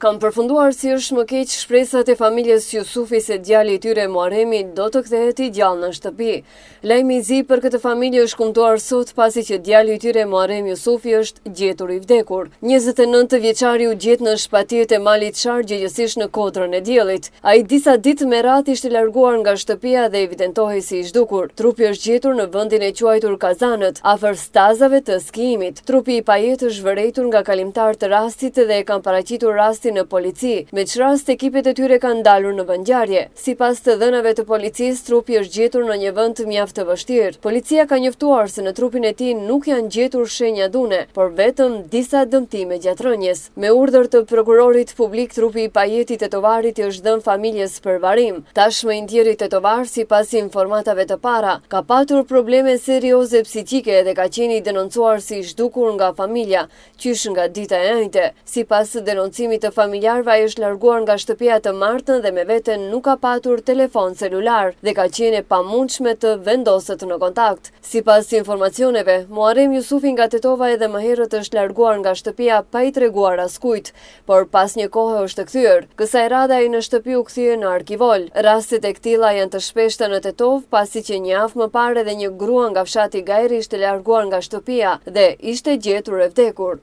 Kam përfunduar si është më keq shpresat e familjes Jusufi se djali i tyre Muharemi do të kthehet i gjallë në shtëpi. Lajmi i zi për këtë familje është kumtuar sot pasi që djali i tyre Muharemi Jusufi është gjetur i vdekur. 29 vjeçari u gjet në shpatyrët e malit Çar gjëgjësisht në Kodrën e Diellit. Ai disa ditë me radhë ishte larguar nga shtëpia dhe evidentohej si i zhdukur. Trupi është gjetur në vendin e quajtur Kazanët, afër stazave të skijimit. Trupi i pajet është vërejtur nga kalimtar të rastit dhe e kanë paraqitur rastin në polici, me që rast ekipet e tyre kanë dalur në vendngjarje. Sipas të dhënave të policisë, trupi është gjetur në një vend mjaft të vështirë. Policia ka njoftuar se në trupin e tij nuk janë gjetur shenja dune, por vetëm disa dëmtime gjatë rënjes. Me urdhër të prokurorit publik, trupi i pajetit tetovarit i është dhënë familjes për varim. Tashmë i ndjeri tetovar, sipas informatave të para, ka patur probleme serioze psiqike dhe ka qenë i denoncuar si i zhdukur nga familja, qysh nga dita e njëjte. Sipas denoncimit të familjarëve, ai është larguar nga shtëpia të martën dhe me veten nuk ka patur telefon celular dhe ka qenë e pamundshme të vendoset në kontakt. Sipas informacioneve, Muharem Jusufi nga Tetova edhe më herët është larguar nga shtëpia pa i treguar askujt, por pas një kohe është kthyer. Kësaj radhe ai në shtëpi u kthye në Arkivol. Rastet e këtilla janë të shpeshta në Tetov, pasi që një javë më parë edhe një grua nga fshati Gajri ishte larguar nga shtëpia dhe ishte gjetur e vdekur.